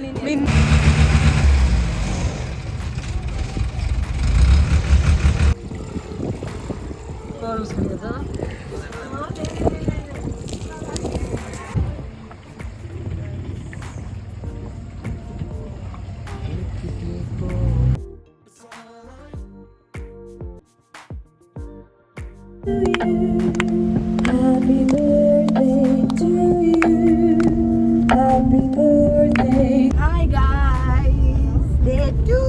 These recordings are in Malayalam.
Happy birthday to you. Happy birthday. Hi guys. Day 2.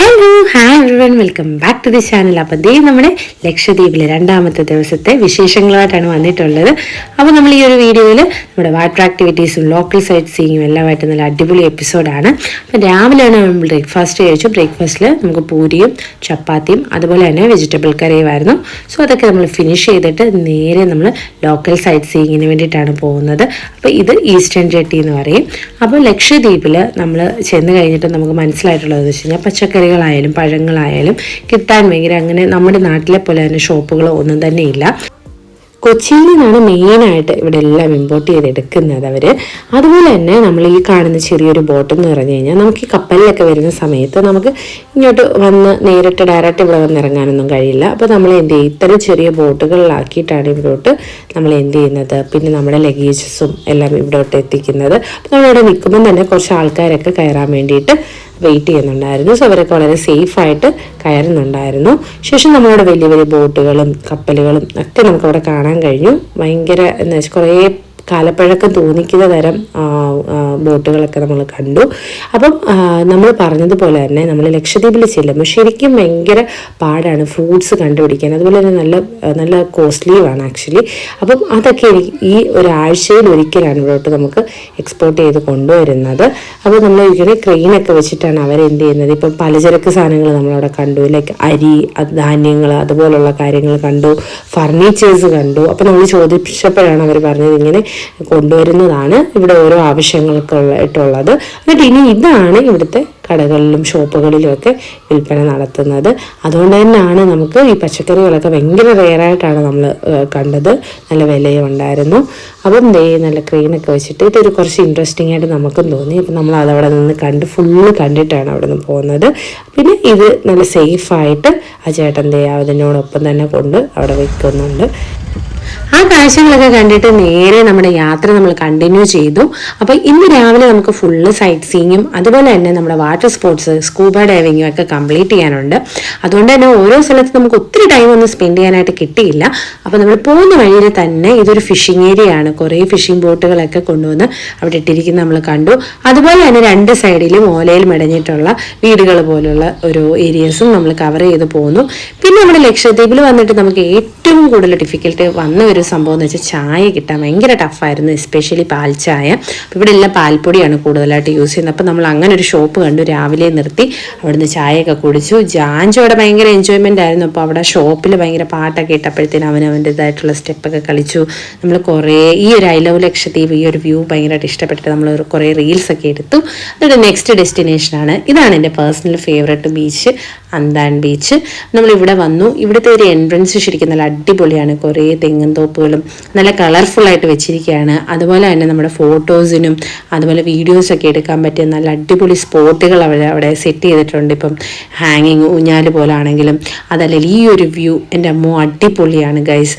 Hello hi everyone, welcome back to the channel. അപ്പോൾ ദേ നമ്മുടെ ലക്ഷദ്വീപിലെ രണ്ടാമത്തെ ദിവസത്തെ വിശേഷങ്ങളുമായിട്ടാണ് വന്നിട്ടുള്ളത്. അപ്പോൾ നമ്മൾ ഈ ഒരു വീഡിയോയിൽ നമ്മുടെ വാട്ടർ ആക്ടിവിറ്റീസും ലോക്കൽ സൈറ്റ് സീയിങ്ങും എല്ലാമായിട്ട് നല്ല അടിപൊളി എപ്പിസോഡാണ്. അപ്പോൾ രാവിലെയാണ് നമ്മൾ ബ്രേക്ക്ഫാസ്റ്റ് കഴിച്ചു. ബ്രേക്ക്ഫാസ്റ്റിൽ നമുക്ക് പൂരിയും ചപ്പാത്തിയും അതുപോലെ തന്നെ വെജിറ്റബിൾ കറിയുമായിരുന്നു. സോ അതൊക്കെ നമ്മൾ ഫിനിഷ് ചെയ്തിട്ട് നേരെ നമ്മൾ ലോക്കൽ സൈറ്റ് സീയിങ്ങിന് വേണ്ടിയിട്ടാണ് പോകുന്നത്. അപ്പോൾ ഇത് ഈസ്റ്റേൺ ജെട്ടി എന്ന് പറയും. അപ്പോൾ ലക്ഷദ്വീപിൽ നമ്മൾ ചെന്ന് കഴിഞ്ഞിട്ട് നമുക്ക് മനസ്സിലായിട്ടുള്ളത് വെച്ച് കഴിഞ്ഞാൽ പച്ചക്കറികളായാലും പഴങ്ങളായാലും കിട്ടാൻ ഭയങ്കര അങ്ങനെ നമ്മുടെ നാട്ടിലെ പോലെ തന്നെ ഷോപ്പുകളോ ഒന്നും തന്നെ ഇല്ല. കൊച്ചിയിൽ നിന്നാണ് മെയിനായിട്ട് ഇവിടെ എല്ലാം ഇമ്പോർട്ട് ചെയ്തെടുക്കുന്നത് അവർ. അതുപോലെ തന്നെ നമ്മൾ ഈ കാണുന്ന ചെറിയൊരു ബോട്ട് എന്ന് പറഞ്ഞു കഴിഞ്ഞാൽ നമുക്ക് ഈ കപ്പലിലൊക്കെ വരുന്ന സമയത്ത് നമുക്ക് ഇങ്ങോട്ട് വന്ന് നേരിട്ട് ഡയറക്റ്റ് ഇവിടെ വന്ന് ഇറങ്ങാനൊന്നും കഴിയില്ല. അപ്പോൾ നമ്മൾ എന്ത് ചെയ്യും, ഇത്തരം ചെറിയ ബോട്ടുകളിലാക്കിയിട്ടാണ് ഇവിടോട്ട് നമ്മൾ എന്ത് ചെയ്യുന്നത്, പിന്നെ നമ്മുടെ ലഗേജസും എല്ലാം ഇവിടോട്ട് എത്തിക്കുന്നത്. അപ്പോൾ നമ്മളിവിടെ നിൽക്കുമ്പം തന്നെ കുറച്ച് ആൾക്കാരൊക്കെ കയറാൻ വേണ്ടിയിട്ട് വെയിറ്റ് ചെയ്യുന്നുണ്ടായിരുന്നു. സോ അവരൊക്കെ വളരെ സേഫായിട്ട് കയറുന്നുണ്ടായിരുന്നു. ശേഷം നമ്മളിവിടെ വലിയ വലിയ ബോട്ടുകളും കപ്പലുകളും ഒക്കെ നമുക്കവിടെ കാണാൻ കഴിഞ്ഞു. ഭയങ്കര എന്താ വെച്ചാൽ കുറേ കാലപ്പഴക്കം തോന്നിക്കുന്ന തരം ബോട്ടുകളൊക്കെ നമ്മൾ കണ്ടു. അപ്പം നമ്മൾ പറഞ്ഞതുപോലെ തന്നെ നമ്മൾ ലക്ഷദ്വീപിൽ ചെല്ലുമ്പോൾ ശരിക്കും ഭയങ്കര പാടാണ് ഫ്രൂട്ട്സ് കണ്ടുപിടിക്കാൻ. അതുപോലെ തന്നെ നല്ല നല്ല കോസ്റ്റ്ലിയുമാണ് ആക്ച്വലി. അപ്പം അതൊക്കെ ഈ ഒരാഴ്ചയിൽ ഒരിക്കലാണ് ഇവിടോട്ട് നമുക്ക് എക്സ്പോർട്ട് ചെയ്ത് കൊണ്ടുവരുന്നത്. അപ്പോൾ നമ്മൾ ഇങ്ങനെ ക്രെയിനൊക്കെ വെച്ചിട്ടാണ് അവരെന്ത് ചെയ്യുന്നത്. ഇപ്പം പലചരക്ക് സാധനങ്ങൾ നമ്മളവിടെ കണ്ടു, ലൈക്ക് അരി, ധാന്യങ്ങൾ, അതുപോലുള്ള കാര്യങ്ങൾ കണ്ടു, ഫർണിച്ചേഴ്സ് കണ്ടു. അപ്പോൾ നമ്മൾ ചോദിച്ചപ്പോഴാണ് അവർ പറഞ്ഞത് ഇങ്ങനെ കൊണ്ടുവരുന്നതാണ് ഇവിടെ ഓരോ ആവശ്യങ്ങൾക്കായിട്ടുള്ളത്. എന്നിട്ട് ഇനി ഇതാണ് ഇവിടുത്തെ കടകളിലും ഷോപ്പുകളിലും ഒക്കെ വിൽപ്പന നടത്തുന്നത്. അതുകൊണ്ട് തന്നെയാണ് നമുക്ക് ഈ പച്ചക്കറികളൊക്കെ ഭയങ്കര റെയറായിട്ടാണ് നമ്മൾ കണ്ടത്. നല്ല വിലയും ഉണ്ടായിരുന്നു. അപ്പം നല്ല ക്രെയിനൊക്കെ വെച്ചിട്ട് ഇതൊരു കുറച്ച് ഇൻട്രസ്റ്റിംഗ് ആയിട്ട് നമുക്കും തോന്നി. അപ്പം നമ്മൾ അതവിടെ നിന്ന് ഫുള്ള് കണ്ടിട്ടാണ് അവിടെ നിന്ന് പോകുന്നത്. പിന്നെ ഇത് നല്ല സേഫായിട്ട് ആ ചേട്ടൻ അതിനോടൊപ്പം തന്നെ കൊണ്ട് അവിടെ വെക്കുന്നുണ്ട്. ആ കാഴ്ചകളൊക്കെ കണ്ടിട്ട് നേരെ നമ്മുടെ യാത്ര നമ്മൾ കണ്ടിന്യൂ ചെയ്തു. അപ്പോൾ ഇന്ന് രാവിലെ നമുക്ക് ഫുള്ള് സൈറ്റ് സീയിങ്ങും അതുപോലെ തന്നെ നമ്മുടെ വാട്ടർ സ്പോർട്സ്, സ്കൂബ ഡൈവിങ്ങും ഒക്കെ കംപ്ലീറ്റ് ചെയ്യാനുണ്ട്. അതുകൊണ്ട് തന്നെ ഓരോ സ്ഥലത്ത് നമുക്ക് ഒത്തിരി ടൈം ഒന്നും സ്പെൻഡ് ചെയ്യാനായിട്ട് കിട്ടിയില്ല. അപ്പോൾ നമ്മൾ പോകുന്ന വഴിയിൽ തന്നെ ഇതൊരു ഫിഷിംഗ് ഏരിയ ആണ്. കുറേ ഫിഷിംഗ് ബോട്ടുകളൊക്കെ കൊണ്ടുവന്ന് അവിടെ ഇട്ടിരിക്കുന്നത് നമ്മൾ കണ്ടു. അതുപോലെ തന്നെ രണ്ട് സൈഡിലും ഓലയിൽ മെടഞ്ഞിട്ടുള്ള വീടുകൾ പോലുള്ള ഒരു ഏരിയസും നമ്മൾ കവർ ചെയ്ത് പോകുന്നു. പിന്നെ നമ്മുടെ ലക്ഷദ്വീപിൽ വന്നിട്ട് നമുക്ക് ഏറ്റവും കൂടുതൽ ഡിഫിക്കൽട്ടി വന്ന ഒരു സംഭവം എന്ന് വെച്ചാൽ ചായ കിട്ടാൻ ഭയങ്കര ടഫായിരുന്നു, എസ്പെഷ്യലി പാൽ ചായ. അപ്പോൾ ഇവിടെ എല്ലാം പാൽപ്പൊടിയാണ് കൂടുതലായിട്ട് യൂസ് ചെയ്യുന്നത്. അപ്പോൾ നമ്മൾ അങ്ങനെ ഒരു ഷോപ്പ് കണ്ടു, രാവിലെ നിർത്തി അവിടുന്ന് ചായയൊക്കെ കുടിച്ചു. ജാൻജോ അവിടെ ഭയങ്കര എൻജോയ്മെൻ്റ് ആയിരുന്നു. അപ്പോൾ അവിടെ ഷോപ്പിൽ ഭയങ്കര പാട്ടൊക്കെ ഇട്ടപ്പോഴത്തേനും അവൻ്റേതായിട്ടുള്ള സ്റ്റെപ്പൊക്കെ കളിച്ചു. നമ്മൾ കുറേ ഈ ഒരു ഐ ലവ് ലക്ഷദ്വീപ് ഈ ഒരു വ്യൂ ഭയങ്കരമായിട്ട് ഇഷ്ടപ്പെട്ടിട്ട് നമ്മൾ കുറേ റീൽസൊക്കെ എടുത്തു. എന്നിട്ട് നെക്സ്റ്റ് ഡെസ്റ്റിനേഷനാണ്, ഇതാണ് എൻ്റെ പേഴ്സണൽ ഫേവറേറ്റ് ബീച്ച്, അന്താൻ ബീച്ച്. നമ്മളിവിടെ വന്നു. ഇവിടുത്തെ ഒരു എൻട്രൻസ് ശരിക്കും നല്ല അടിപൊളിയാണ്. കുറേ തെങ്ങും തോപ്പുകളും നല്ല കളർഫുള്ളായിട്ട് വെച്ചിരിക്കുകയാണ്. അതുപോലെ തന്നെ നമ്മുടെ ഫോട്ടോസിനും അതുപോലെ വീഡിയോസൊക്കെ എടുക്കാൻ പറ്റിയ നല്ല അടിപൊളി സ്പോട്ടുകൾ അവിടെ സെറ്റ് ചെയ്തിട്ടുണ്ട്. ഇപ്പം ഹാങ്ങിങ് ഊഞ്ഞാല് പോലാണെങ്കിലും അതല്ലെങ്കിൽ ഈ ഒരു വ്യൂ എൻ്റെ അമ്മോ അടിപൊളിയാണ് ഗൈസ്.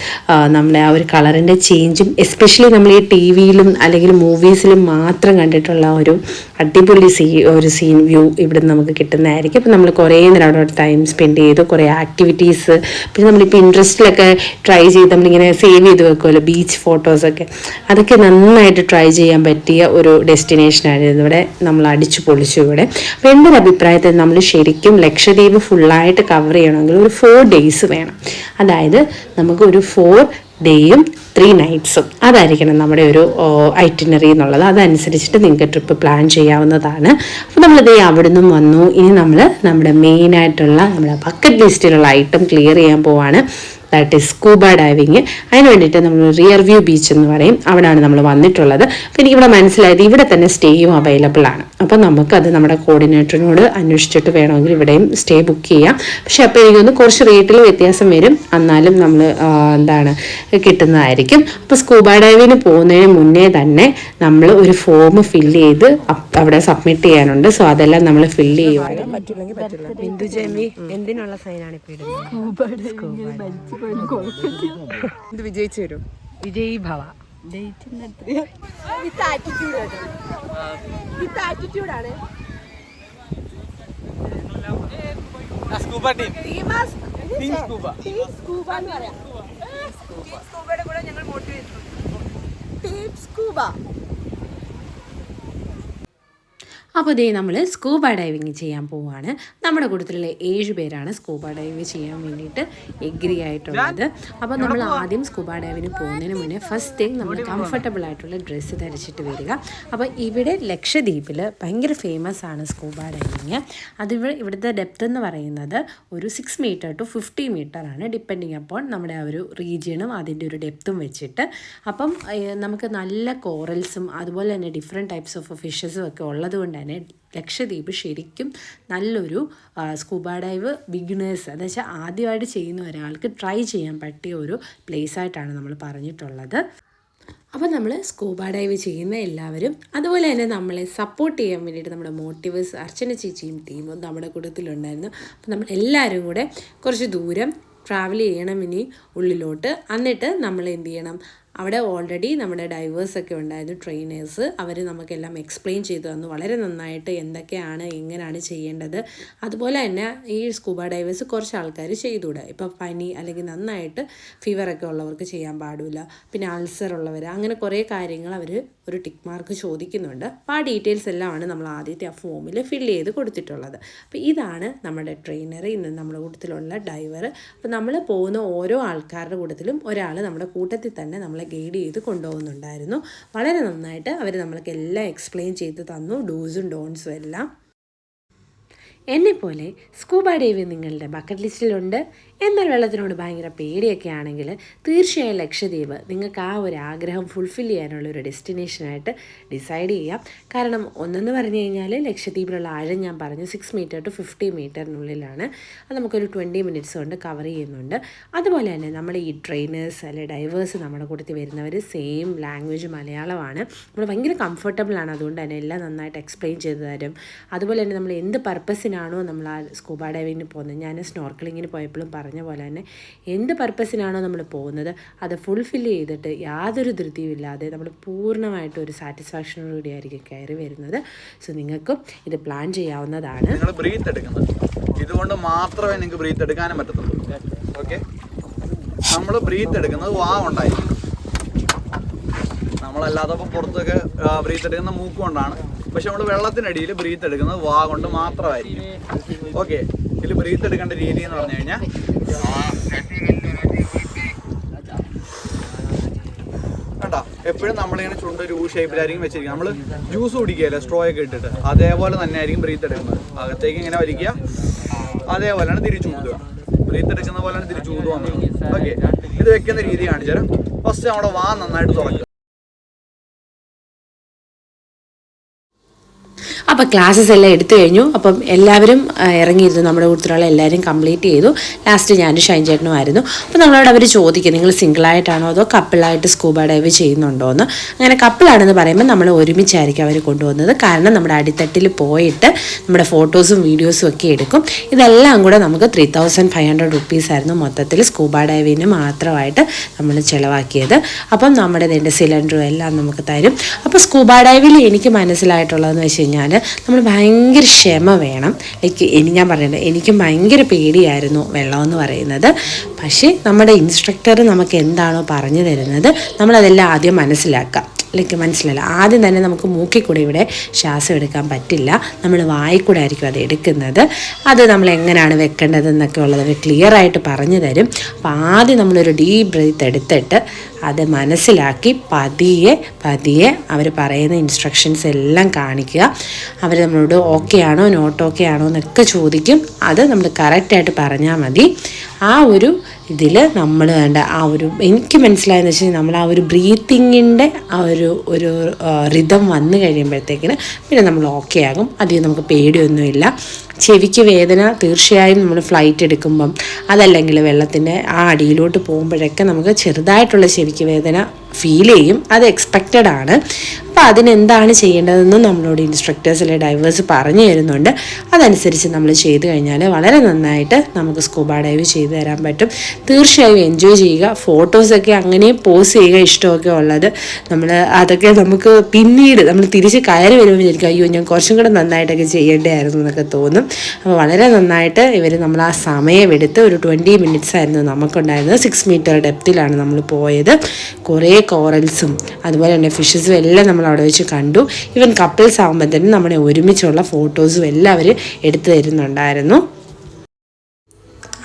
നമ്മുടെ ആ ഒരു കളറിൻ്റെ ചേഞ്ചും എസ്പെഷ്യലി നമ്മൾ ഈ ടി വിയിലും അല്ലെങ്കിൽ മൂവീസിലും മാത്രം കണ്ടിട്ടുള്ള ഒരു അടിപൊളി ഒരു സീൻ വ്യൂ ഇവിടുന്ന് നമുക്ക് കിട്ടുന്നതായിരിക്കും. അപ്പം നമ്മൾ കുറേ നേരം അവിടെ ടൈം സ്പെൻഡ് ചെയ്തു. കുറേ ആക്ടിവിറ്റീസ്, പിന്നെ നമ്മളിപ്പോൾ ഇൻട്രസ്റ്റിലൊക്കെ ട്രൈ ചെയ്ത് നമ്മളിങ്ങനെ സേവ് ചെയ്ത് വെക്കുമല്ലോ ബീച്ച് ഫോട്ടോസൊക്കെ, അതൊക്കെ നന്നായിട്ട് ട്രൈ ചെയ്യാൻ പറ്റിയ ഒരു ഡെസ്റ്റിനേഷനായിരുന്നു. ഇവിടെ നമ്മൾ അടിച്ചു പൊളിച്ചു ഇവിടെ. അപ്പോൾ എൻ്റെ ഒരു അഭിപ്രായത്തിൽ നമ്മൾ ശരിക്കും ലക്ഷദ്വീപ് ഫുള്ളായിട്ട് കവർ ചെയ്യണമെങ്കിൽ ഒരു 4 days വേണം. അതായത് നമുക്ക് ഒരു 4 days 3 nights അതായിരിക്കണം നമ്മുടെ ഒരു ഐറ്റിനറി എന്നുള്ളത്. അതനുസരിച്ചിട്ട് നിങ്ങൾക്ക് ട്രിപ്പ് പ്ലാൻ ചെയ്യാവുന്നതാണ്. അപ്പോൾ നമ്മളിത് അവിടെ നിന്നും വന്നു. ഇനി നമ്മൾ നമ്മുടെ മെയിനായിട്ടുള്ള നമ്മുടെ ബക്കറ്റ് ലിസ്റ്റിലുള്ള ഐറ്റം ക്ലിയർ ചെയ്യാൻ പോവാണ്. That is scuba diving. അതിന് വേണ്ടിയിട്ട് നമ്മൾ റിയർ വ്യൂ ബീച്ച് എന്ന് പറയും, അവിടെയാണ് നമ്മൾ വന്നിട്ടുള്ളത്. അപ്പോൾ എനിക്കിവിടെ മനസ്സിലായത് ഇവിടെ തന്നെ സ്റ്റേയും അവൈലബിൾ ആണ്. അപ്പോൾ നമുക്കത് നമ്മുടെ കോർഡിനേറ്ററിനോട് അന്വേഷിച്ചിട്ട് വേണമെങ്കിൽ ഇവിടെയും സ്റ്റേ ബുക്ക് ചെയ്യാം. പക്ഷെ അപ്പോൾ എനിക്കൊന്ന് കുറച്ച് റേറ്റിൽ വ്യത്യാസം വരും, എന്നാലും നമ്മൾ കിട്ടുന്നതായിരിക്കും. അപ്പോൾ സ്കൂബ ഡൈവിന് പോകുന്നതിന് മുന്നേ തന്നെ നമ്മൾ ഒരു ഫോം ഫില്ല് ചെയ്ത് അവിടെ സബ്മിറ്റ് ചെയ്യാനുണ്ട്. സോ അതെല്ലാം നമ്മൾ ഫില്ല് ചെയ്യുവാണ്. എന്തിനുള്ള സൈനാണ് ഇപ്പോൾ ഇടുന്നത്? വിജയിച്ചു വരും. വിജയ് ഭവ. അപ്പോൾ ഇതേ നമ്മൾ സ്കൂബ ഡൈവിങ് ചെയ്യാൻ പോവുകയാണ്. നമ്മുടെ കൂട്ടത്തിലുള്ള 7 പേരാണ് സ്കൂബ ഡൈവ് ചെയ്യാൻ വേണ്ടിയിട്ട് എഗ്രി ആയിട്ടുള്ളത്. അപ്പോൾ നമ്മൾ ആദ്യം സ്കൂബ ഡൈവിന് പോകുന്നതിന് മുന്നേ ഫസ്റ്റ് തിങ് നമ്മൾ കംഫർട്ടബിൾ ആയിട്ടുള്ള ഡ്രസ്സ് ധരിച്ചിട്ട് വരിക. അപ്പോൾ ഇവിടെ ലക്ഷദ്വീപിൽ ഭയങ്കര ഫേമസ് ആണ് സ്കൂബ ഡൈവിങ്. ഇവിടുത്തെ ഡെപ്ത് എന്ന് പറയുന്നത് ഒരു 6 മീറ്റർ ടു 50 മീറ്റർ ആണ്, ഡിപ്പെൻഡിങ് അപ്പോൾ നമ്മുടെ ആ ഒരു റീജിയണും അതിൻ്റെ ഒരു ഡെപ്തും വെച്ചിട്ട്. അപ്പം നമുക്ക് നല്ല കോറൽസും അതുപോലെ തന്നെ ഡിഫറെൻറ്റ് ടൈപ്സ് ഓഫ് ഫിഷസും ഒക്കെ ഉള്ളത് കൊണ്ട് തന്നെ ലക്ഷദ്വീപ് ശരിക്കും നല്ലൊരു സ്കൂബ ഡൈവ് ബിഗിനേഴ്സ്, എന്ന് വെച്ചാൽ ആദ്യമായിട്ട് ചെയ്യുന്ന ഒരാൾക്ക് ട്രൈ ചെയ്യാൻ പറ്റിയ ഒരു പ്ലേസായിട്ടാണ് നമ്മൾ പറഞ്ഞിട്ടുള്ളത്. അപ്പോൾ നമ്മൾ സ്കൂബ ഡൈവ് ചെയ്യുന്ന എല്ലാവരും അതുപോലെ തന്നെ നമ്മളെ സപ്പോർട്ട് ചെയ്യാൻ വേണ്ടിയിട്ട് നമ്മുടെ മോട്ടിവേഴ്സ് അർച്ചന ചേച്ചിയും ടീമും നമ്മുടെ കൂട്ടത്തിലുണ്ടായിരുന്നു. അപ്പോൾ നമ്മൾ എല്ലാവരും കൂടെ കുറച്ച് ദൂരം ട്രാവൽ ചെയ്യണം ഇനി ഉള്ളിലോട്ട്. എന്നിട്ട് നമ്മൾ എന്ത് ചെയ്യണം, അവിടെ ഓൾറെഡി നമ്മുടെ ഡൈവേഴ്സൊക്കെ ഉണ്ടായിരുന്നു, ട്രെയിനേഴ്സ്. അവർ നമുക്കെല്ലാം എക്സ്പ്ലെയിൻ ചെയ്തു തന്നു വളരെ നന്നായിട്ട് എന്തൊക്കെയാണ് എങ്ങനെയാണ് ചെയ്യേണ്ടത്. അതുപോലെ തന്നെ ഈ സ്കൂബ ഡൈവേഴ്സ് കുറച്ച് ആൾക്കാർ ചെയ്തുകൂടെ, ഇപ്പോൾ പനി അല്ലെങ്കിൽ നന്നായിട്ട് ഫീവറൊക്കെ ഉള്ളവർക്ക് ചെയ്യാൻ പാടില്ല, പിന്നെ അൾസർ ഉള്ളവർ, അങ്ങനെ കുറേ കാര്യങ്ങൾ അവർ ഒരു ടിക്ക് മാർക്ക് ചോദിക്കുന്നുണ്ട്. അപ്പോൾ ആ ഡീറ്റെയിൽസ് എല്ലാമാണ് നമ്മൾ ആദ്യത്തെ ആ ഫോമിൽ ഫില്ല് ചെയ്ത് കൊടുത്തിട്ടുള്ളത്. അപ്പോൾ ഇതാണ് നമ്മുടെ ട്രെയിനർ, ഇന്ന് നമ്മുടെ കൂട്ടത്തിലുള്ള ഡൈവർ. അപ്പോൾ നമ്മൾ പോകുന്ന ഓരോ ആൾക്കാരുടെ കൂട്ടത്തിലും ഒരാൾ നമ്മുടെ കൂട്ടത്തിൽ തന്നെ നമ്മളെ ഗൈഡ് ചെയ്ത് കൊണ്ടുപോകുന്നുണ്ടായിരുന്നു. വളരെ നന്നായിട്ട് അവർ നമ്മൾക്ക് എല്ലാം എക്സ്പ്ലെയിൻ ചെയ്ത് തന്നു, ഡൂസും ഡോൺസും എല്ലാം. എന്നെപ്പോലെ സ്കൂബ ഡൈവ് നിങ്ങളുടെ ബക്കറ്റ് ലിസ്റ്റിലുണ്ട്, എന്നാൽ വെള്ളത്തിനോട് ഭയങ്കര പേടിയൊക്കെ ആണെങ്കിൽ തീർച്ചയായും ലക്ഷദ്വീപ് നിങ്ങൾക്ക് ആ ഒരു ആഗ്രഹം ഫുൾഫിൽ ചെയ്യാനുള്ള ഒരു ഡെസ്റ്റിനേഷനായിട്ട് ഡിസൈഡ് ചെയ്യാം. കാരണം ഒന്നെന്ന് പറഞ്ഞു കഴിഞ്ഞാൽ ലക്ഷദ്വീപിലുള്ള ആഴം ഞാൻ പറഞ്ഞു 6 മീറ്റർ ടു 50 മീറ്ററിനുള്ളിലാണ്. അത് നമുക്കൊരു 20 മിനിറ്റ്സ് കൊണ്ട് കവർ ചെയ്യുന്നുണ്ട്. അതുപോലെ തന്നെ നമ്മുടെ ഈ ട്രെയിനേഴ്സ് അല്ലെ ഡൈവേഴ്സ് നമ്മുടെ കൂട്ടത്തിൽ വരുന്നവർ സെയിം ലാംഗ്വേജ് മലയാളമാണ്. നമ്മൾ ഭയങ്കര കംഫർട്ടബിളാണ്, അതുകൊണ്ട് തന്നെ എല്ലാം നന്നായിട്ട് എക്സ്പ്ലെയിൻ ചെയ്ത് തരും. അതുപോലെ തന്നെ നമ്മൾ എന്ത് പർപ്പസിനാണോ നമ്മൾ ആ സ്കൂബ ഡൈവിങ്ങിന് പോകുന്നത്, ഞാൻ സ്നോർക്കലിങ്ങിന് പോയപ്പോഴും പറഞ്ഞ പോലെ തന്നെ എന്ത് പർപ്പസിനാണോ നമ്മൾ പോകുന്നത് അത് ഫുൾഫിൽ ചെയ്തിട്ട് യാതൊരു ധൃതിയുമില്ലാതെ നമ്മൾ പൂർണ്ണമായിട്ട് ഒരു സാറ്റിസ്ഫാക്ഷനോടുകൂടി ആയിരിക്കും കയറി വരുന്നത്. സോ നിങ്ങൾക്കും ഇത് പ്ലാൻ ചെയ്യാവുന്നതാണ്. നിങ്ങൾ ബ്രീത്ത് എടുക്കുന്നത് ഇതുകൊണ്ട് മാത്രമേ നിങ്ങൾക്ക് ബ്രീത്ത് എടുക്കാനും പറ്റത്തുള്ളൂ. ഓക്കെ, നമ്മൾ ബ്രീത്ത് എടുക്കുന്നത് വാ കൊണ്ടായിരിക്കും. നമ്മളല്ലാതെ ഇപ്പോൾ പുറത്തൊക്കെ ബ്രീത്ത് എടുക്കുന്ന മൂക്ക് കൊണ്ടാണ്, പക്ഷെ നമ്മൾ വെള്ളത്തിനടിയിൽ ബ്രീത്ത് എടുക്കുന്നത് വാ കൊണ്ട് മാത്രമായിരിക്കും. ഓക്കെ, ഇതിൽ ബ്രീത്ത് എടുക്കേണ്ട രീതി എന്ന് പറഞ്ഞു കഴിഞ്ഞാൽ കണ്ടോ, എപ്പോഴും നമ്മളിങ്ങനെ ചുണ്ട് ഒരു ഷേപ്പിലായിരിക്കും വെച്ചിരിക്കുക. നമ്മൾ ജ്യൂസ് കുടിക്കുകയല്ലേ സ്ട്രോ ഒക്കെ ഇട്ടിട്ട്, അതേപോലെ തന്നെ ആയിരിക്കും ബ്രീത്ത് എടുക്കുന്നത്. അകത്തേക്ക് ഇങ്ങനെ വലിക്കുക, അതേപോലെയാണ് തിരിച്ചു ഊതുക. ബ്രീത്ത് എടുക്കുന്ന പോലെയാണ് തിരിച്ചു ഊതുക എന്നുള്ളത്. ഓക്കെ, ഇത് വെക്കുന്ന രീതി കാണിച്ചു തരാം. ഫസ്റ്റ് നമ്മുടെ വാ നന്നായിട്ട് തുറക്കുക. അപ്പോൾ ക്ലാസ്സസ് എല്ലാം എടുത്തു കഴിഞ്ഞു. അപ്പം എല്ലാവരും ഇറങ്ങിയിരുന്നു, നമ്മുടെ കൂട്ടത്തിലുള്ള എല്ലാവരും കംപ്ലീറ്റ് ചെയ്തു. ലാസ്റ്റ് ഞാനും ഷൈൻ ചേട്ടനുമായിരുന്നു. അപ്പോൾ നമ്മളോട് അവർ ചോദിക്കും നിങ്ങൾ സിംഗിളായിട്ടാണോ അതോ കപ്പിളായിട്ട് സ്കൂബ ഡൈവ് ചെയ്യുന്നുണ്ടോ എന്ന്. അങ്ങനെ കപ്പിളാണെന്ന് പറയുമ്പോൾ നമ്മൾ ഒരുമിച്ചായിരിക്കും അവർ കൊണ്ടുപോകുന്നത്. കാരണം നമ്മുടെ അടിത്തട്ടിൽ പോയിട്ട് നമ്മുടെ ഫോട്ടോസും വീഡിയോസും ഒക്കെ എടുക്കും. ഇതെല്ലാം കൂടെ നമുക്ക് 3500 റുപ്പീസായിരുന്നു മൊത്തത്തിൽ സ്കൂബ ഡൈവിന് മാത്രമായിട്ട് നമ്മൾ ചിലവാക്കിയത്. അപ്പം നമ്മുടെ ഇതിൻ്റെ സിലിണ്ടറും എല്ലാം നമുക്ക് തരും. അപ്പോൾ സ്കൂബ ഡൈവിൽ എനിക്ക് മനസ്സിലായിട്ടുള്ളതെന്ന് വെച്ച് കഴിഞ്ഞാൽ നമ്മൾ ഭയങ്കര ക്ഷമ വേണം. ഞാൻ പറയുന്നത് എനിക്കും ഭയങ്കര പേടിയായിരുന്നു വെള്ളമെന്ന് പറയുന്നത്. പക്ഷേ നമ്മുടെ ഇൻസ്ട്രക്ടർ നമുക്ക് എന്താണോ പറഞ്ഞു തരുന്നത് നമ്മളതെല്ലാം ആദ്യം മനസ്സിലാക്കാം. മനസ്സിലല്ല, ആദ്യം തന്നെ നമുക്ക് മൂക്കിൽ കൂടെ ഇവിടെ ശ്വാസം എടുക്കാൻ പറ്റില്ല, നമ്മൾ വായിൽ കൂടെ ആയിരിക്കും അത് എടുക്കുന്നത്. അത് നമ്മൾ എങ്ങനെയാണ് വെക്കേണ്ടതെന്നൊക്കെ ഉള്ളത് അവർ ക്ലിയർ ആയിട്ട് പറഞ്ഞു തരും. അപ്പോൾ ആദ്യം നമ്മളൊരു ഡീപ്പ് ബ്രീത്ത് എടുത്തിട്ട് അത് മനസ്സിലാക്കി പതിയെ പതിയെ അവർ പറയുന്ന ഇൻസ്ട്രക്ഷൻസ് എല്ലാം കാണിക്കുക. അവർ നമ്മളോട് ഓക്കെ ആണോ നോട്ട് ഓക്കെ ആണോ എന്നൊക്കെ ചോദിക്കും. അത് നമ്മൾ കറക്റ്റായിട്ട് പറഞ്ഞാൽ മതി. ആ ഒരു ഇതിൽ നമ്മൾ വേണ്ട ആ ഒരു എനിക്ക് മനസ്സിലായെന്ന് വെച്ചാൽ നമ്മൾ ആ ഒരു ബ്രീത്തിങ്ങിൻ്റെ ആ ഒരു റിതം വന്നു കഴിയുമ്പോഴത്തേക്കിന് പിന്നെ നമ്മൾ ഓക്കെ ആകും. അധികം നമുക്ക് പേടിയൊന്നുമില്ല. ചെവിക്ക് വേദന തീർച്ചയായും നമ്മൾ ഫ്ലൈറ്റ് എടുക്കുമ്പം അതല്ലെങ്കിൽ വെള്ളത്തിൻ്റെ ആ അടിയിലോട്ട് പോകുമ്പോഴൊക്കെ നമുക്ക് ചെറുതായിട്ടുള്ള ചെവിക്ക് വേദന ഫീൽ ചെയ്യും. അത് എക്സ്പെക്റ്റഡ് ആണ്. അപ്പോൾ അതിനെന്താണ് ചെയ്യേണ്ടതെന്ന് നമ്മളോട് ഇൻസ്ട്രക്ടേഴ്സിലെ ഡൈവേഴ്സ് പറഞ്ഞു തരുന്നുണ്ട്. അതനുസരിച്ച് നമ്മൾ ചെയ്ത് കഴിഞ്ഞാൽ വളരെ നന്നായിട്ട് നമുക്ക് സ്കൂബ ഡൈവ് ചെയ്ത് തരാൻ പറ്റും. തീർച്ചയായും എൻജോയ് ചെയ്യുക. ഫോട്ടോസൊക്കെ അങ്ങനെ പോസ്റ്റ് ചെയ്യുക ഇഷ്ടമൊക്കെ ഉള്ളത്. അതൊക്കെ നമുക്ക് പിന്നീട് നമ്മൾ തിരിച്ച് കയറി വരുമ്പോൾ വിചാരിക്കും അയ്യോ ഞാൻ കുറച്ചും കൂടെ നന്നായിട്ടൊക്കെ ചെയ്യേണ്ടതായിരുന്നു എന്നൊക്കെ തോന്നും. അപ്പോൾ വളരെ നന്നായിട്ട് ഇവർ നമ്മൾ ആ സമയമെടുത്ത് ഒരു 20 മിനിറ്റ്സ് ആയിരുന്നു നമുക്കുണ്ടായിരുന്നത്. 6 മീറ്റർ ഡെപ്തിലാണ് നമ്മൾ പോയത്. കുറേ കോറൽസും അതുപോലെ തന്നെ ഫിഷസും എല്ലാം നമ്മൾ അവിടെ വെച്ച് കണ്ടു. ഈവൻ കപ്പിൾസ് ആകുമ്പോൾ തന്നെ നമ്മുടെ ഒരുമിച്ചുള്ള ഫോട്ടോസും എല്ലാം അവർ എടുത്തു തരുന്നുണ്ടായിരുന്നു.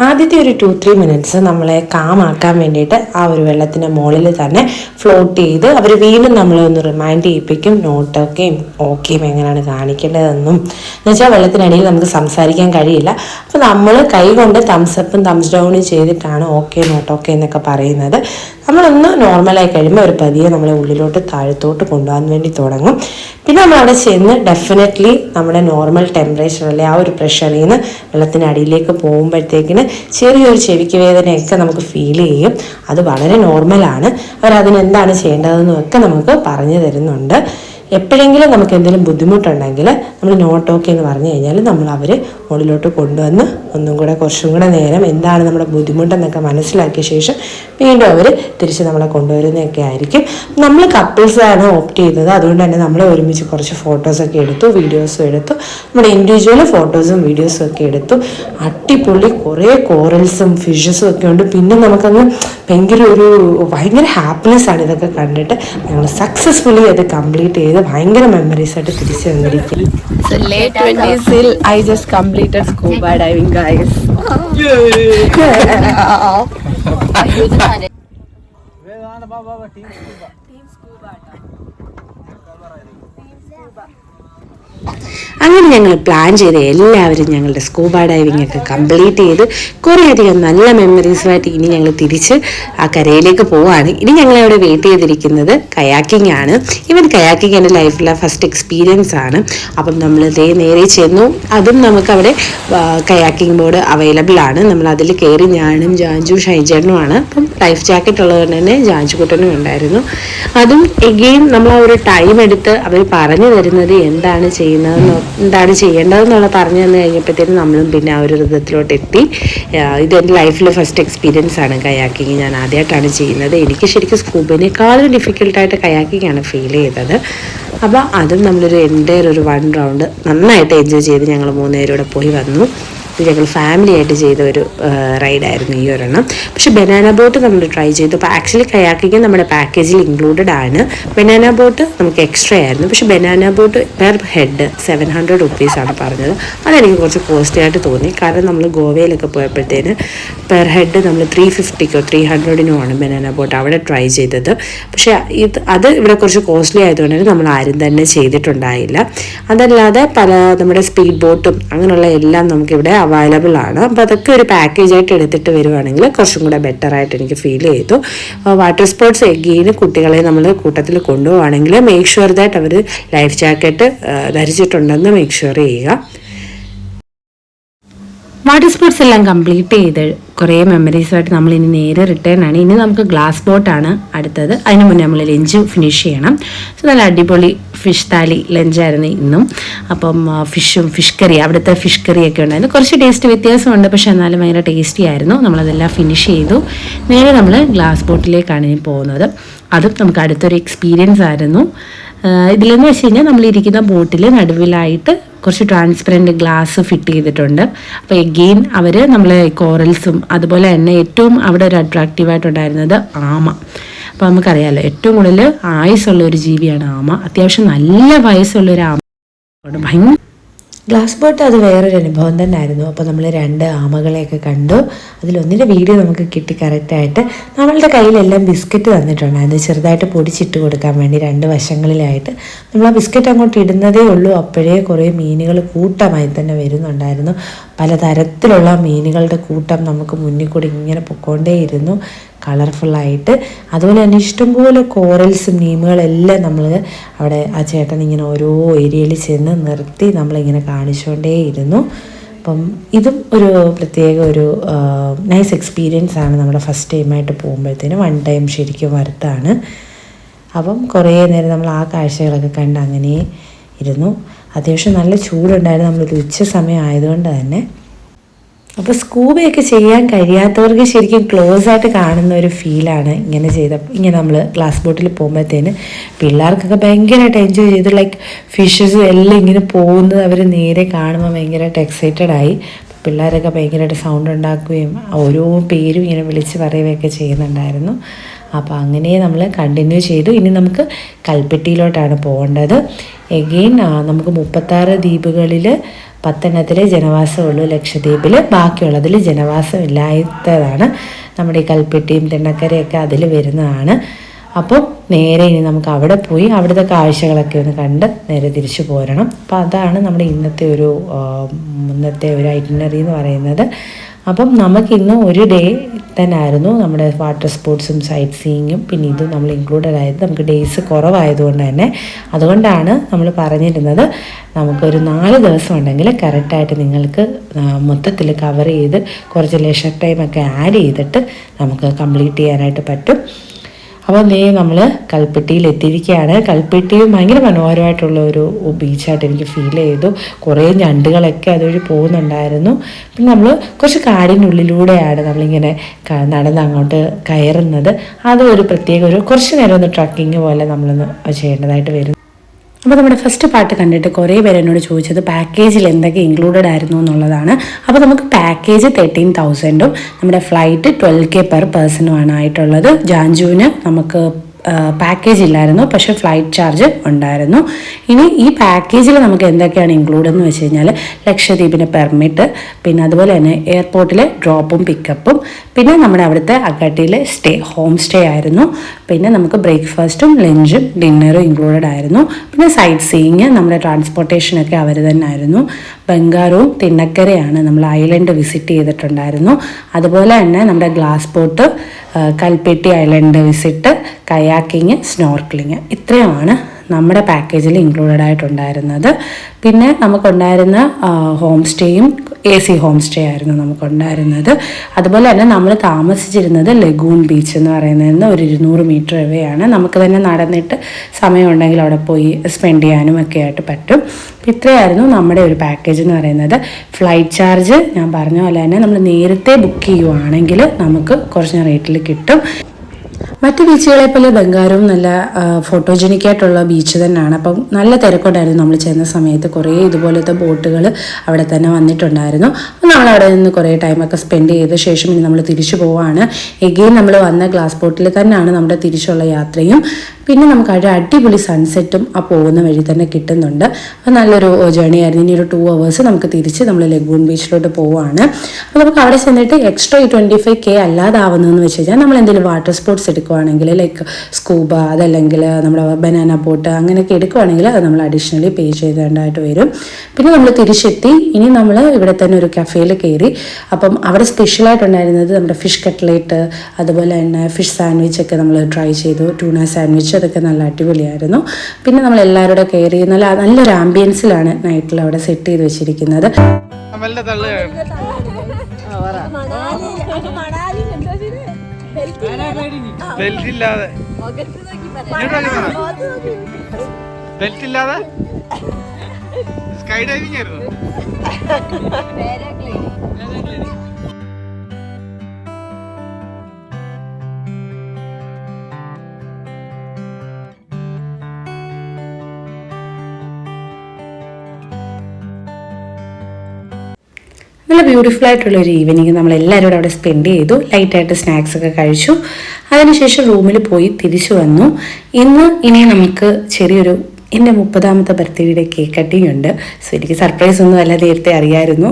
ആദ്യത്തെ ഒരു 2-3 മിനിറ്റ്സ് നമ്മളെ കാമാക്കാൻ വേണ്ടിയിട്ട് ആ ഒരു വെള്ളത്തിൻ്റെ മുകളിൽ തന്നെ ഫ്ലോട്ട് ചെയ്ത് അവർ വീണ്ടും നമ്മളൊന്ന് റിമൈൻഡ് ചെയ്യിപ്പിക്കും നോട്ടൊക്കെയും ഓക്കെയും എങ്ങനെയാണ് കാണിക്കേണ്ടതെന്നും. എന്നുവെച്ചാൽ വെള്ളത്തിനടിയിൽ നമുക്ക് സംസാരിക്കാൻ കഴിയില്ല. അപ്പോൾ നമ്മൾ കൈ കൊണ്ട് തംസപ്പും തംസ് ഡൗണും ചെയ്തിട്ടാണ് ഓക്കെ നോട്ടൊക്കെ എന്നൊക്കെ പറയുന്നത്. നമ്മളൊന്ന് നോർമലായി കഴിയുമ്പോൾ ഒരു പതിയെ നമ്മളെ ഉള്ളിലോട്ട് താഴത്തോട്ട് കൊണ്ടുപോകാൻ വേണ്ടി തുടങ്ങും. പിന്നെ നമ്മൾ അവിടെ ചെന്ന് ഡെഫിനറ്റ്ലി നമ്മുടെ നോർമൽ ടെമ്പറേച്ചറിലെ ആ ഒരു പ്രഷറിൽ നിന്ന് വെള്ളത്തിൻ്റെ അടിയിലേക്ക് പോകുമ്പോഴത്തേക്കിന് ചെറിയൊരു ചെവിക്ക് വേദനയൊക്കെ നമുക്ക് ഫീൽ ചെയ്യും. അത് വളരെ നോർമലാണ്. അവരതിനെന്താണ് ചെയ്യേണ്ടതെന്നും ഒക്കെ നമുക്ക് പറഞ്ഞു തരുന്നുണ്ട്. എപ്പോഴെങ്കിലും നമുക്ക് എന്തെങ്കിലും ബുദ്ധിമുട്ടുണ്ടെങ്കിൽ നമ്മൾ നോട്ട് ഓക്കെ എന്ന് പറഞ്ഞു കഴിഞ്ഞാൽ നമ്മൾ അവർ മുകളിലോട്ട് കൊണ്ടുവന്ന് ഒന്നും കൂടെ കുറച്ചും കൂടെ നേരം എന്താണ് നമ്മുടെ ബുദ്ധിമുട്ടെന്നൊക്കെ മനസ്സിലാക്കിയ ശേഷം വീണ്ടും അവർ തിരിച്ച് നമ്മളെ കൊണ്ടുവരുന്നതൊക്കെ ആയിരിക്കും. നമ്മൾ കപ്പിൾസാണ് ഓപ്റ്റ് ചെയ്തത്. അതുകൊണ്ട് തന്നെ നമ്മളെ ഒരുമിച്ച് കുറച്ച് ഫോട്ടോസൊക്കെ എടുത്തു, വീഡിയോസും എടുത്തു. നമ്മുടെ ഇൻഡിവിജ്വൽ ഫോട്ടോസും വീഡിയോസും ഒക്കെ എടുത്തു. അടിപൊളി കുറേ കോറൽസും ഫിഷസും ഒക്കെ ഉണ്ട്. പിന്നെ നമുക്കങ്ങ് ഭയങ്കര ഹാപ്പിനെസ് ആണ് ഇതൊക്കെ കണ്ടിട്ട്. ഞങ്ങൾ സക്സസ്ഫുള്ളി അത് കംപ്ലീറ്റ് ചെയ്ത് ഭയങ്കര മെമ്മറീസ് ആയിട്ട് തിരിച്ചു വന്നിരിക്കും. So late 20s I just completed scuba diving, guys. അങ്ങനെ ഞങ്ങൾ പ്ലാൻ ചെയ്ത് എല്ലാവരും ഞങ്ങളുടെ സ്കൂബ ഡൈവിംഗ് ഒക്കെ കംപ്ലീറ്റ് ചെയ്ത് കുറേയധികം നല്ല മെമ്മറീസുമായിട്ട് ഇനി ഞങ്ങൾ തിരിച്ച് ആ കരയിലേക്ക് പോവുകയാണ്. ഇനി ഞങ്ങളവിടെ വെയിറ്റ് ചെയ്തിരിക്കുന്നത് കയാക്കിംഗ് ആണ്. കയാക്കിംഗ് എൻ്റെ ലൈഫിലെ ഫസ്റ്റ് എക്സ്പീരിയൻസ് ആണ്. അപ്പം നമ്മൾ നേരെ ചെന്നു. അതും നമുക്കവിടെ കയാക്കിംഗ് ബോർഡ് അവൈലബിൾ ആണ്. നമ്മൾ അതിൽ കയറി ഞാനും ജാഞ്ചു ഷൈജേട്ടനുമാണ്. അപ്പം ലൈഫ് ജാക്കറ്റ് ഉള്ളതുകൊണ്ട് തന്നെ ജാഞ്ചുക്കുട്ടനും ഉണ്ടായിരുന്നു. അതും എഗെയിൻ നമ്മൾ ആ ഒരു ടൈം എടുത്ത് അവർ പറഞ്ഞു തരുന്നത് എന്താണ് ചെയ്യേണ്ടതെന്നുള്ള പറഞ്ഞു തന്നു കഴിഞ്ഞപ്പോഴത്തേനും നമ്മളും പിന്നെ ആ ഒരു ഋതത്തിലോട്ട് എത്തി. ഇതെൻ്റെ ലൈഫിലെ ഫസ്റ്റ് എക്സ്പീരിയൻസ് ആണ് കയാക്കിങ്. ഞാൻ ആദ്യമായിട്ടാണ് ചെയ്യുന്നത്. എനിക്ക് ശരിക്കും സ്കൂബിനേക്കാളും ഡിഫിക്കൽട്ടായിട്ട് കയാക്കിങ് ആണ് ഫീൽ ചെയ്തത്. അപ്പോൾ അതും നമ്മളൊരു ഒരു 1 റൗണ്ട് നന്നായിട്ട് എൻജോയ് ചെയ്ത് ഞങ്ങൾ 3 പേരോടെ പോയി വന്നു. ഇത് ഞങ്ങൾ ഫാമിലി ആയിട്ട് ചെയ്ത ഒരു റൈഡായിരുന്നു ഈ ഒരെണ്ണം. പക്ഷേ ബനാന ബോട്ട് നമ്മൾ ട്രൈ ചെയ്തു. അപ്പോൾ ആക്ച്വലി കയാക്കിങ് നമ്മുടെ പാക്കേജിൽ ഇൻക്ലൂഡഡ് ആണ്. ബനാന ബോട്ട് നമുക്ക് എക്സ്ട്രാ ആയിരുന്നു. പക്ഷേ ബനാന ബോട്ട് പെർ ഹെഡ് 700 റുപ്പീസാണ് പറഞ്ഞത്. അതെനിക്ക് കുറച്ച് കോസ്റ്റ്ലി ആയിട്ട് തോന്നി. കാരണം നമ്മൾ ഗോവയിലൊക്കെ പോയപ്പോഴത്തേന് പെർ ഹെഡ് നമ്മൾ 350-ഓ 300-നോ ആണ് ബനാന ബോട്ട് അവിടെ ട്രൈ ചെയ്തത്. പക്ഷേ അത് ഇവിടെ കുറച്ച് കോസ്റ്റ്ലി ആയതുകൊണ്ട് നമ്മൾ ആരും തന്നെ ചെയ്തിട്ടുണ്ടായില്ല. അതല്ലാതെ നമ്മുടെ സ്പീഡ് ബോട്ടും അങ്ങനെയുള്ള എല്ലാം നമുക്കിവിടെ അവൈലബിൾ ആണ്. അപ്പോൾ അതൊക്കെ ഒരു പാക്കേജായിട്ട് എടുത്തിട്ട് വരുവാണെങ്കിൽ കുറച്ചും കൂടെ ബെറ്ററായിട്ട് എനിക്ക് ഫീൽ ചെയ്തു. വാട്ടർ സ്പോർട്സ് എഗെയിൻ കുട്ടികളെ നമ്മൾ കൂട്ടത്തിൽ കൊണ്ടുപോവുകയാണെങ്കിൽ മേക്ക് ഷുവർ ദാറ്റ് അവർ ലൈഫ് ജാക്കറ്റ് ധരിച്ചിട്ടുണ്ടെന്ന് മേക്ക് ഷുവർ ചെയ്യുക. വാട്ടർ സ്പോർട്സ് എല്ലാം കംപ്ലീറ്റ് ചെയ്ത് കുറേ മെമ്മറീസുമായിട്ട് നമ്മൾ ഇനി നേരെ റിട്ടേൺ ആണ്. ഇനി നമുക്ക് ഗ്ലാസ് ബോട്ടാണ് അടുത്തത്. അതിന് മുന്നേ നമ്മൾ ലഞ്ച് ഫിനിഷ് ചെയ്യണം. സോ നല്ല അടിപൊളി ഫിഷ് താലി ലഞ്ചായിരുന്നു ഇന്നും. അപ്പം ഫിഷ് കറി, അവിടുത്തെ ഫിഷ് കറിയൊക്കെ ഉണ്ടായിരുന്നു. കുറച്ച് ടേസ്റ്റ് വ്യത്യാസമുണ്ട്, പക്ഷെ എന്നാലും ഭയങ്കര ടേസ്റ്റി ആയിരുന്നു. നമ്മളതെല്ലാം ഫിനിഷ് ചെയ്തു. നേരെ നമ്മൾ ഗ്ലാസ് ബോട്ടിലേക്കാണ് ഇനി പോകുന്നത്. അതും നമുക്ക് അടുത്തൊരു എക്സ്പീരിയൻസ് ആയിരുന്നു. ഇതിലെന്ന് വെച്ച് കഴിഞ്ഞാൽ നമ്മളിരിക്കുന്ന ബോട്ടിൽ നടുവിലായിട്ട് കുറച്ച് ട്രാൻസ്പെറൻറ്റ് ഗ്ലാസ് ഫിറ്റ് ചെയ്തിട്ടുണ്ട്. അപ്പോൾ എഗെയിൻ അവർ നമ്മളെ കോറൽസും അതുപോലെ തന്നെ ഏറ്റവും അവിടെ ഒരു അട്രാക്റ്റീവായിട്ടുണ്ടായിരുന്നത് ആമ. അപ്പോൾ നമുക്കറിയാമല്ലോ ഏറ്റവും കൂടുതൽ ആയുസ്സുള്ള ഒരു ജീവിയാണ് ആമ. അത്യാവശ്യം നല്ല വയസ്സുള്ളൊരു ആമ. ഭയങ്കര ഗ്ലാസ് ബോട്ട് അത് വേറൊരു അനുഭവം തന്നെ ആയിരുന്നു. അപ്പോൾ നമ്മൾ 2 ആമകളെയൊക്കെ കണ്ടു. അതിലൊന്നിൻ്റെ വീഡിയോ നമുക്ക് കിട്ടി കറക്റ്റായിട്ട്. നമ്മളുടെ കയ്യിലെല്ലാം ബിസ്ക്കറ്റ് തന്നിട്ടുണ്ടായിരുന്നു, ചെറുതായിട്ട് പൊടിച്ചിട്ട് കൊടുക്കാൻ വേണ്ടി 2 വശങ്ങളിലായിട്ട്. നമ്മൾ ആ ബിസ്ക്കറ്റ് അങ്ങോട്ട് ഇടുന്നതേ ഉള്ളൂ, അപ്പോഴേ കുറേ മീനുകൾ കൂട്ടമായി തന്നെ വരുന്നുണ്ടായിരുന്നു. പലതരത്തിലുള്ള മീനുകളുടെ കൂട്ടം നമുക്ക് മുന്നിൽ കൂടി ഇങ്ങനെ പൊക്കോണ്ടേയിരുന്നു, കളർഫുള്ളായിട്ട്. അതുപോലെ തന്നെ ഇഷ്ടംപോലെ കോറൽസും നീമുകളെല്ലാം നമ്മൾ അവിടെ ആ ചേട്ടൻ ഇങ്ങനെ ഓരോ ഏരിയയിൽ ചെന്ന് നിർത്തി നമ്മളിങ്ങനെ കാണിച്ചുകൊണ്ടേയിരുന്നു. അപ്പം ഇതും ഒരു പ്രത്യേക ഒരു നൈസ് എക്സ്പീരിയൻസ് ആണ്. നമ്മുടെ ഫസ്റ്റ് ടൈമായിട്ട് പോകുമ്പോഴത്തേനും 1 ടൈം ശരിക്കും വർത്താണ്. അപ്പം കുറേ നേരം നമ്മൾ ആ കാഴ്ചകളൊക്കെ കണ്ട് അങ്ങനെ ഇരുന്നു. അത്യാവശ്യം നല്ല ചൂടുണ്ടായിരുന്നു, നമ്മളൊരു ഉച്ച സമയം ആയതുകൊണ്ട് തന്നെ. അപ്പോൾ സ്കൂബയൊക്കെ ചെയ്യാൻ കഴിയാത്തവർക്ക് ശരിക്കും ക്ലോസ് ആയിട്ട് കാണുന്ന ഒരു ഫീലാണ് ഇങ്ങനെ നമ്മൾ ഗ്ലാസ് ബോട്ടിൽ പോകുമ്പോഴത്തേന്. പിള്ളേർക്കൊക്കെ ഭയങ്കരമായിട്ട് എൻജോയ് ചെയ്തു. ലൈക്ക് ഫിഷസ് എല്ലാം ഇങ്ങനെ പോകുന്നത് അവർ നേരെ കാണുമ്പോൾ ഭയങ്കരമായിട്ട് എക്സൈറ്റഡ് ആയി. പിള്ളേരൊക്കെ ഭയങ്കരമായിട്ട് സൗണ്ട് ഉണ്ടാക്കുകയും ഓരോ പേരും ഇങ്ങനെ വിളിച്ച് പറയുകയൊക്കെ ചെയ്യുന്നുണ്ടായിരുന്നു. അപ്പോൾ അങ്ങനെ നമ്മൾ കണ്ടിന്യൂ ചെയ്തു. ഇനി നമുക്ക് കൽപ്പെട്ടിയിലോട്ടാണ് പോകേണ്ടത്. എഗെയിൻ നമുക്ക് 36 ദ്വീപുകളിൽ 10 ജനവാസമുള്ളൂ ലക്ഷദ്വീപിൽ, ബാക്കിയുള്ളതിൽ ജനവാസം ഇല്ലാത്തതാണ്. നമ്മുടെ ഈ കൽപ്പെട്ടിയും തിണ്ണക്കരയൊക്കെ അതിൽ വരുന്നതാണ്. അപ്പം നേരെ ഇനി നമുക്ക് അവിടെ പോയി അവിടുത്തെ കാഴ്ചകളൊക്കെ ഒന്ന് കണ്ട് നേരെ തിരിച്ചു പോരണം. അപ്പോൾ അതാണ് നമ്മുടെ ഇന്നത്തെ ഒരു ഐറ്റിനറി എന്ന് പറയുന്നത്. അപ്പം നമുക്കിന്ന് ഒരു ഡേ തന്നെ ആയിരുന്നു നമ്മുടെ വാട്ടർ സ്പോർട്സും സൈറ്റ് സീയിങ്ങും. പിന്നെ ഇതും നമ്മൾ ഇൻക്ലൂഡഡ് ആയത്. നമുക്ക് ഡേയ്സ് കുറവായതുകൊണ്ട് തന്നെ അതുകൊണ്ടാണ് നമ്മൾ പറഞ്ഞിരുന്നത് നമുക്കൊരു 4 ദിവസം ഉണ്ടെങ്കിൽ കറക്റ്റായിട്ട് നിങ്ങൾക്ക് മൊത്തത്തിൽ കവർ ചെയ്ത് കുറച്ച് ലെഷർ ടൈമൊക്കെ ആഡ് ചെയ്തിട്ട് നമുക്ക് കംപ്ലീറ്റ് ചെയ്യാനായിട്ട് പറ്റും. അപ്പോൾ നമ്മൾ കൽപ്പെട്ടിയിൽ എത്തിയിരിക്കുകയാണ്. കൽപ്പെട്ടിയും ഭയങ്കര മനോഹരമായിട്ടുള്ള ഒരു ബീച്ചായിട്ട് എനിക്ക് ഫീൽ ചെയ്തു. കുറേ ഞണ്ടുകളൊക്കെ അതുവഴി പോകുന്നുണ്ടായിരുന്നു. പിന്നെ നമ്മൾ കുറച്ച് കാടിനുള്ളിലൂടെയാണ് നമ്മളിങ്ങനെ നടന്ന് അങ്ങോട്ട് കയറുന്നത്. അതൊരു പ്രത്യേക കുറച്ച് നേരം ഒന്ന് ട്രക്കിങ് പോലെ നമ്മളൊന്ന് ചെയ്യേണ്ടതായിട്ട് വരും. അപ്പോൾ നമ്മുടെ ഫസ്റ്റ് പാർട്ട് കണ്ടിട്ട് കുറേ പേര് എന്നോട് ചോദിച്ചത് പാക്കേജിൽ എന്തൊക്കെ ഇൻക്ലൂഡഡ് ആയിരുന്നു എന്നുള്ളതാണ്. അപ്പോൾ നമുക്ക് പാക്കേജ് 13,000ഉം നമ്മുടെ ഫ്ലൈറ്റ് 12K പെർ പേഴ്സണുമാണ് ആയിട്ടുള്ളത്. ജാൻജുവിന് നമുക്ക് പാക്കേജ് ഇല്ലായിരുന്നു, പക്ഷെ ഫ്ലൈറ്റ് ചാർജ് ഉണ്ടായിരുന്നു. ഇനി ഈ പാക്കേജിൽ നമുക്ക് എന്തൊക്കെയാണ് ഇൻക്ലൂഡ് എന്ന് വെച്ച് കഴിഞ്ഞാൽ ലക്ഷദ്വീപിൻ്റെ പെർമിറ്റ്, പിന്നെ അതുപോലെ തന്നെ എയർപോർട്ടിലെ ഡ്രോപ്പും പിക്കപ്പും, പിന്നെ നമ്മുടെ അവിടുത്തെ അഗട്ടിയിലെ ഹോം സ്റ്റേ ആയിരുന്നു. പിന്നെ നമുക്ക് ബ്രേക്ക്ഫാസ്റ്റും ലഞ്ചും ഡിന്നറും ഇൻക്ലൂഡഡ് ആയിരുന്നു. പിന്നെ സൈറ്റ് സീയിങ്, നമ്മുടെ ട്രാൻസ്പോർട്ടേഷനൊക്കെ അവർ തന്നെ ആയിരുന്നു. ബംഗാരവും തിണ്ണക്കരയാണ് നമ്മൾ ഐലൻഡ് വിസിറ്റ് ചെയ്തിട്ടുണ്ടായിരുന്നു. അതുപോലെ തന്നെ നമ്മുടെ glass boat, Kalpetti island visit, kayaking, snorkelling, ഇത്രയുമാണ് നമ്മുടെ പാക്കേജിൽ ഇൻക്ലൂഡഡ് ആയിട്ടുണ്ടായിരുന്നത്. പിന്നെ നമുക്കുണ്ടായിരുന്ന ഹോം സ്റ്റേയും AC ഹോം സ്റ്റേ ആയിരുന്നു നമുക്കുണ്ടായിരുന്നത്. അതുപോലെ തന്നെ നമ്മൾ താമസിച്ചിരുന്നത് ലഗൂൺ ബീച്ച് എന്ന് പറയുന്നതിന് ഒരു 200 മീറ്റർ അവെയാണ്. നമുക്ക് തന്നെ നടന്നിട്ട് സമയമുണ്ടെങ്കിൽ അവിടെ പോയി സ്പെൻഡ് ചെയ്യാനും ഒക്കെ ആയിട്ട് പറ്റും. ഇത്രയായിരുന്നു നമ്മുടെ ഒരു പാക്കേജ് എന്ന് പറയുന്നത്. ഫ്ലൈറ്റ് ചാർജ് ഞാൻ പറഞ്ഞ പോലെ തന്നെ നമ്മൾ നേരത്തെ ബുക്ക് ചെയ്യുവാണെങ്കിൽ നമുക്ക് കുറച്ച് റേറ്റിൽ കിട്ടും. മറ്റ് ബീച്ചുകളെ പോലെ ബംഗാരവും നല്ല ഫോട്ടോജനിക്കായിട്ടുള്ള ബീച്ച് തന്നെയാണ്. അപ്പം നല്ല തിരക്കുണ്ടായിരുന്നു നമ്മൾ ചെന്ന സമയത്ത്. കുറേ ഇതുപോലത്തെ ബോട്ടുകൾ അവിടെ തന്നെ വന്നിട്ടുണ്ടായിരുന്നു. അപ്പം നമ്മൾ അവിടെ നിന്ന് കുറേ ടൈമൊക്കെ സ്പെൻഡ് ചെയ്ത ശേഷം ഇനി നമ്മൾ തിരിച്ചു പോവുകയാണ്. എഗെയിൻ നമ്മൾ വന്ന ഗ്ലാസ് ബോട്ടിൽ തന്നെയാണ് നമ്മുടെ തിരിച്ചുള്ള യാത്രയും. പിന്നെ നമുക്ക് ഒരു അടിപൊളി സൺസെറ്റും ആ പോകുന്ന വഴി തന്നെ കിട്ടുന്നുണ്ട്. അപ്പോൾ നല്ലൊരു ജേണി ആയിരുന്നു. ഇനി ഒരു 2 hours നമുക്ക് തിരിച്ച് നമ്മൾ ലഗൂൺ ബീച്ചിലോട്ട് പോവുകയാണ്. അപ്പോൾ നമുക്ക് അവിടെ ചെന്നിട്ട് എക്സ്ട്രാ 25K അല്ലാതാവുന്നതെന്ന് വെച്ച് കഴിഞ്ഞാൽ നമ്മൾ എന്തെങ്കിലും വാട്ടർ സ്പോർട്സ് എടുക്കുവാണെങ്കിൽ ലൈക്ക് സ്കൂബ, അതല്ലെങ്കിൽ നമ്മുടെ ബനാന ബോട്ട് അങ്ങനെയൊക്കെ എടുക്കുവാണെങ്കിൽ അത് നമ്മൾ അഡീഷണലി പേ ചെയ്തേണ്ടതായിട്ട് വരും. പിന്നെ നമ്മൾ തിരിച്ചെത്തി. ഇനി നമ്മൾ ഇവിടെ തന്നെ ഒരു കഫേയിൽ കയറി. അപ്പം അവിടെ സ്പെഷ്യലായിട്ടുണ്ടായിരുന്നത് നമ്മുടെ ഫിഷ് കട്ട്ലേറ്റ്, അതുപോലെ തന്നെ ഫിഷ് സാൻഡ്വിച്ച് ഒക്കെ നമ്മൾ ട്രൈ ചെയ്തു. ട്യൂണ സാൻഡ്വിച്ച്, അതൊക്കെ നല്ല അടിപൊളിയായിരുന്നു. പിന്നെ നമ്മൾ എല്ലാവരുടെ കയറി നല്ലൊരു ആംബിയൻസിലാണ് നൈറ്റിൽ അവിടെ സെറ്റ് ചെയ്ത് വെച്ചിരിക്കുന്നത്. സ്കൈ ഡൈവിംഗ് ആയിരുന്നു. നല്ല ബ്യൂട്ടിഫുൾ ആയിട്ടുള്ളൊരു ഈവനിങ് നമ്മളെല്ലാവരും അവിടെ സ്പെൻഡ് ചെയ്തു. ലൈറ്റായിട്ട് സ്നാക്സൊക്കെ കഴിച്ചു. അതിനുശേഷം റൂമിൽ പോയി തിരിച്ചു വന്നു. ഇനി നമുക്ക് ചെറിയൊരു എൻ്റെ 30ാമത്തെ ബർത്ത്ഡേയുടെ കേക്ക് കട്ടിങ് ഉണ്ട്. സോ എനിക്ക് സർപ്രൈസ് ഒന്നും അല്ല, നേരത്തെ അറിയായിരുന്നു.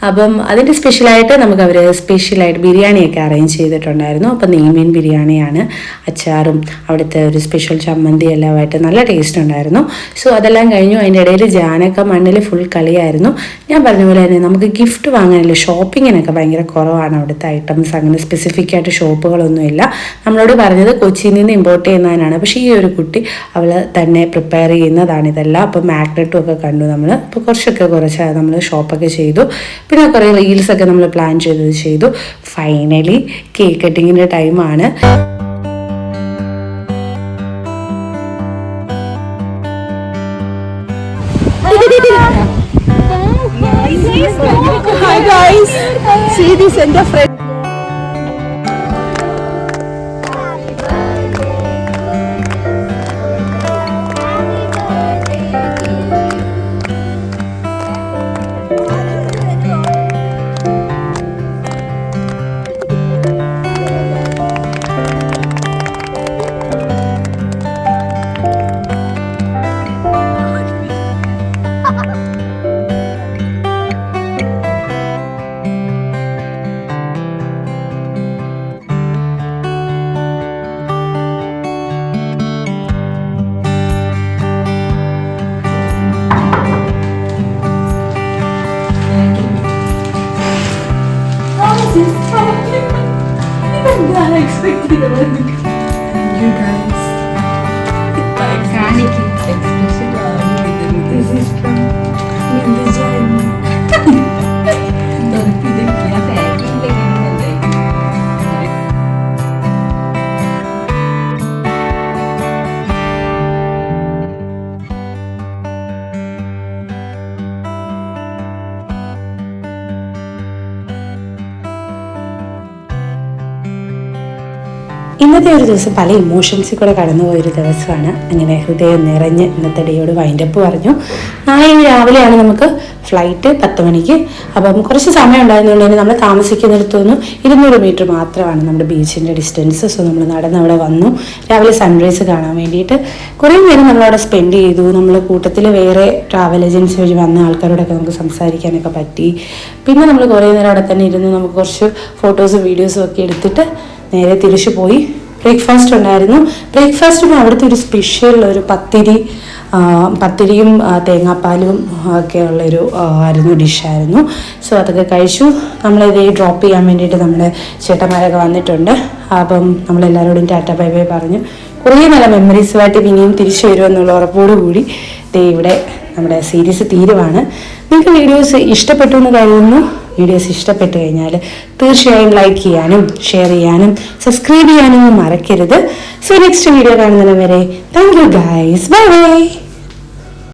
അപ്പം അതിൻ്റെ സ്പെഷ്യലായിട്ട് നമുക്ക് അവർ സ്പെഷ്യലായിട്ട് ബിരിയാണിയൊക്കെ അറേഞ്ച് ചെയ്തിട്ടുണ്ടായിരുന്നു. അപ്പം നെയ്മീൻ ബിരിയാണിയാണ്, അച്ചാറും അവിടുത്തെ ഒരു സ്പെഷ്യൽ ചമ്മന്തി എല്ലാമായിട്ട് നല്ല ടേസ്റ്റ് ഉണ്ടായിരുന്നു. സോ അതെല്ലാം കഴിഞ്ഞു. അതിൻ്റെ ഇടയിൽ ജാനൊക്കെ മണ്ണിൽ ഫുൾ കളിയായിരുന്നു. ഞാൻ പറഞ്ഞ പോലെ തന്നെ നമുക്ക് ഗിഫ്റ്റ് വാങ്ങാനില്ല, ഷോപ്പിങ്ങിനൊക്കെ ഭയങ്കര കുറവാണ് അവിടുത്തെ ഐറ്റംസ്. അങ്ങനെ സ്പെസിഫിക് ആയിട്ട് ഷോപ്പുകളൊന്നുമില്ല. നമ്മളോട് പറഞ്ഞത് കൊച്ചിയിൽ നിന്ന് ഇമ്പോർട്ട് ചെയ്യുന്നതിനാണ്. പക്ഷേ ഈ ഒരു കുട്ടി അവൾ തന്നെ പ്രിപ്പയർ ചെയ്യുന്നതാണ് ഇതെല്ലാം. അപ്പോൾ മാഗ്നറ്റും ഒക്കെ കണ്ടു നമ്മൾ. അപ്പോൾ കുറച്ച് നമ്മൾ ഷോപ്പൊക്കെ ചെയ്തു. പിന്നെ കുറേ റീൽസൊക്കെ നമ്മൾ പ്ലാൻ ചെയ്തു. ഫൈനലി കേക്ക് കട്ടിങ്ങിൻ്റെ ടൈമാണ്. Hi guys, see this and the friend. ഇന്നത്തെ ഒരു ദിവസം പല ഇമോഷൻസിൽ കൂടെ കടന്നുപോയൊരു ദിവസമാണ്. അങ്ങനെ ഹൃദയം നിറഞ്ഞ് ഇന്നത്തെ ഡേയോട് വൈൻഡപ്പ് പറഞ്ഞു. നാളെ രാവിലെയാണ് നമുക്ക് ഫ്ലൈറ്റ് 10 മണിക്ക്. അപ്പം കുറച്ച് സമയം ഉണ്ടായിരുന്നുകൊണ്ട് നമ്മൾ താമസിക്കുന്നിടത്തുനിന്ന് 200 മീറ്റർ മാത്രമാണ് നമ്മുടെ ബീച്ചിൻ്റെ ഡിസ്റ്റൻസ്. സോ നമ്മൾ നടന്ന് അവിടെ വന്നു രാവിലെ സൺറൈസ് കാണാൻ വേണ്ടിയിട്ട്. കുറേ നേരം നമ്മളവിടെ സ്പെൻഡ് ചെയ്തു. നമ്മൾ കൂട്ടത്തിൽ വേറെ ട്രാവൽ ഏജൻസി വഴി വന്ന ആൾക്കാരോടൊക്കെ നമുക്ക് സംസാരിക്കാനൊക്കെ പറ്റി. പിന്നെ നമ്മൾ കുറേ നേരം അവിടെ തന്നെ ഇരുന്ന് നമുക്ക് കുറച്ച് ഫോട്ടോസും വീഡിയോസും ഒക്കെ എടുത്തിട്ട് നേരെ തിരിച്ചു പോയി. ബ്രേക്ക്ഫാസ്റ്റ് ഉണ്ടായിരുന്നു. ബ്രേക്ക്ഫാസ്റ്റിന് അവിടുത്തെ ഒരു സ്പെഷ്യൽ ഒരു പത്തിരിയും തേങ്ങാപ്പാലും ഒക്കെ ഉള്ളൊരു ആയിരുന്നു ഡിഷായിരുന്നു. സോ അതൊക്കെ കഴിച്ചു. നമ്മളിത് ഡ്രോപ്പ് ചെയ്യാൻ വേണ്ടിയിട്ട് നമ്മുടെ ചേട്ടന്മാരൊക്കെ വന്നിട്ടുണ്ട്. അപ്പം നമ്മളെല്ലാവരോടും ടാറ്റ ബൈ ബൈ പറഞ്ഞു. കുറേ നല്ല മെമ്മറീസുമായിട്ട് ഇനിയും തിരിച്ചു വരുമെന്നുള്ള ഉറപ്പോടുകൂടി ഇവിടെ നമ്മുടെ സീരീസ് തീരുവാണ്. നിങ്ങൾക്ക് വീഡിയോസ് ഇഷ്ടപ്പെട്ടു എന്ന് കരുതുന്നു. വീഡിയോസ് ഇഷ്ടപ്പെട്ടു കഴിഞ്ഞാൽ തീർച്ചയായും ലൈക്ക് ചെയ്യാനും ഷെയർ ചെയ്യാനും സബ്സ്ക്രൈബ് ചെയ്യാനും മറക്കരുത്. സോ നെക്സ്റ്റ് വീഡിയോ കാണുന്നതിന് വരെ thank you guys, bye bye.